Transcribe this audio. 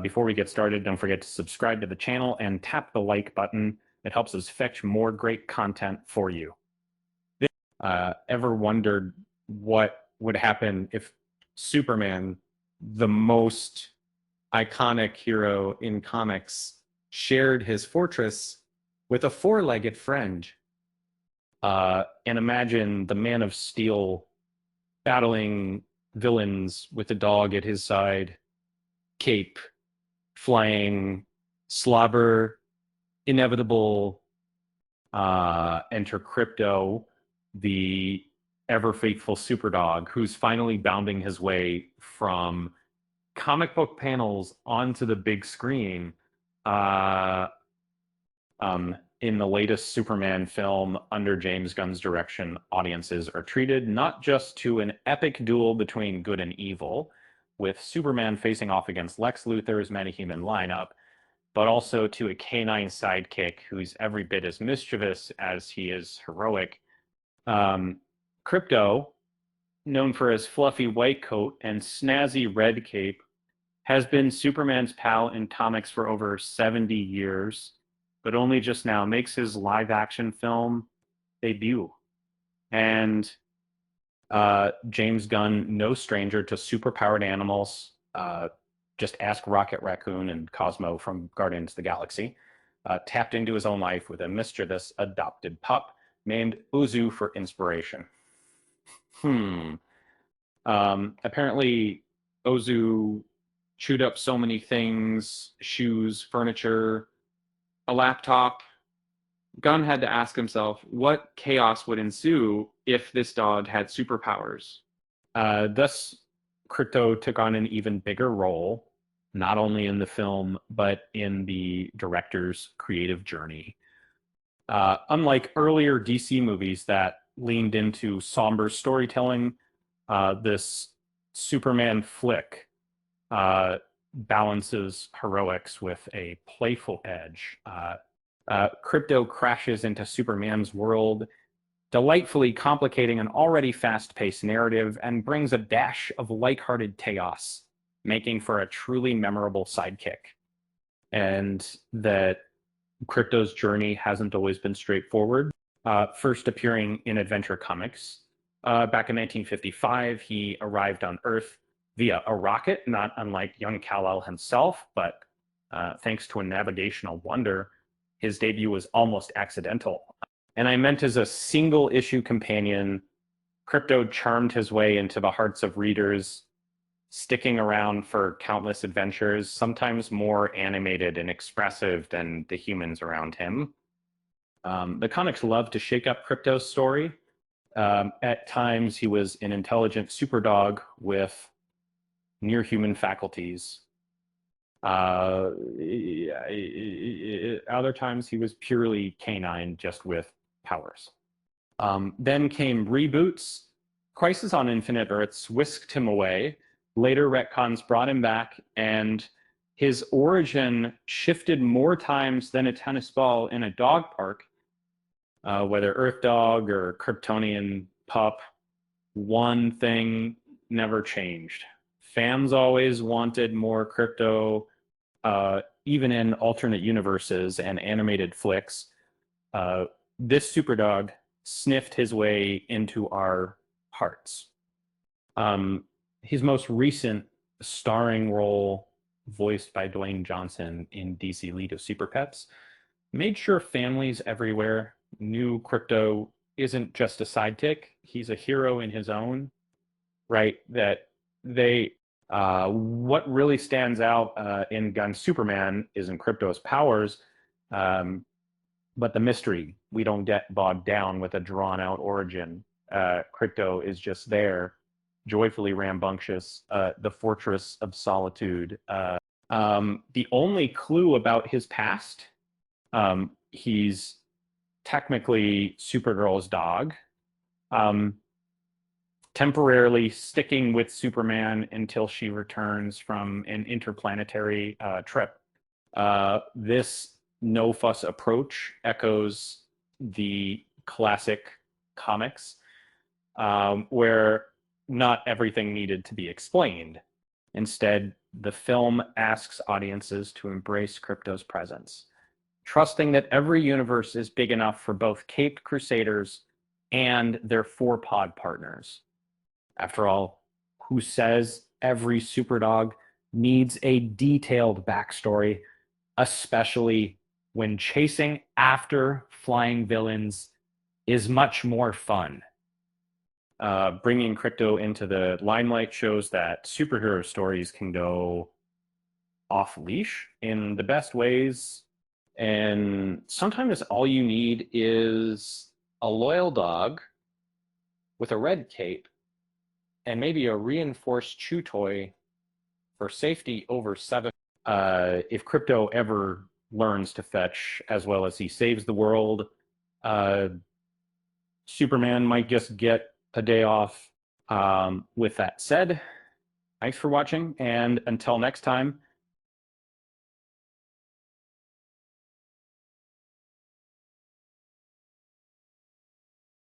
Before we get started, don't forget to subscribe to the channel and tap the like button. It helps us fetch more great content for you. Ever wondered what would happen if Superman, the most iconic hero in comics, shared his fortress with a four-legged friend? And imagine the Man of Steel battling villains with a dog at his side, cape, flying, slobber, inevitable, enter Krypto, the ever faithful Superdog, who's finally bounding his way from comic book panels onto the big screen. Uh, in the latest Superman film under James Gunn's direction, audiences are treated not just to an epic duel between good and evil, with Superman facing off against Lex Luthor's metahuman lineup, but also to a canine sidekick who's every bit as mischievous as he is heroic. Um, Krypto, known for his fluffy white coat and snazzy red cape, has been Superman's pal in comics for over 70 years, but only just now makes his live action film debut. And James Gunn, no stranger to superpowered animals, just ask Rocket Raccoon and Cosmo from Guardians of the Galaxy, tapped into his own life with a mischievous adopted pup named Uzu for inspiration. Hmm. Apparently, Ozu chewed up so many things, shoes, furniture, a laptop. Gunn had to ask himself what chaos would ensue if this dog had superpowers. Thus, Krypto took on an even bigger role, not only in the film, but in the director's creative journey. Unlike earlier DC movies that leaned into somber storytelling, this Superman flick balances heroics with a playful edge. Krypto crashes into Superman's world, delightfully complicating an already fast-paced narrative and brings a dash of lighthearted chaos, making for a truly memorable sidekick. And that Krypto's journey hasn't always been straightforward. First appearing in Adventure Comics back in 1955, he arrived on Earth via a rocket, not unlike young Kal-El himself, but thanks to a navigational wonder, his debut was almost accidental. And I meant as a single issue companion, Krypto charmed his way into the hearts of readers, sticking around for countless adventures, sometimes more animated and expressive than the humans around him. The comics love to shake up Krypto's story. At times, he was an intelligent superdog with near human faculties. Other times, he was purely canine, just with powers. Then came reboots. Crisis on Infinite Earths whisked him away. Later retcons brought him back, and his origin shifted more times than a tennis ball in a dog park. Whether Earth Dog or Kryptonian Pup, one thing never changed. Fans always wanted more Krypto, even in alternate universes and animated flicks. This Superdog sniffed his way into our hearts. His most recent starring role, voiced by Dwayne Johnson in DC League of Super Pets, made sure families everywhere knew Krypto isn't just a sidekick, he's a hero in his own right. That they what really stands out in Gunn Superman isn't Krypto's powers, but the mystery. We don't get bogged down with a drawn out origin. Krypto is just there, joyfully rambunctious, the fortress of solitude. The only clue about his past, he's technically Supergirl's dog, temporarily sticking with Superman until she returns from an interplanetary trip. This no fuss approach echoes the classic comics, where not everything needed to be explained. Instead, the film asks audiences to embrace Krypto's presence, trusting that every universe is big enough for both Caped Crusaders and their four-pod partners. After all, who says every Superdog needs a detailed backstory, especially when chasing after flying villains is much more fun? Bringing Krypto into the limelight shows that superhero stories can go off leash in the best ways. And sometimes all you need is a loyal dog with a red cape and maybe a reinforced chew toy for safety over 7. If Krypto ever learns to fetch as well as he saves the world, uh, Superman might just get a day off. With that said, thanks for watching, and until next time,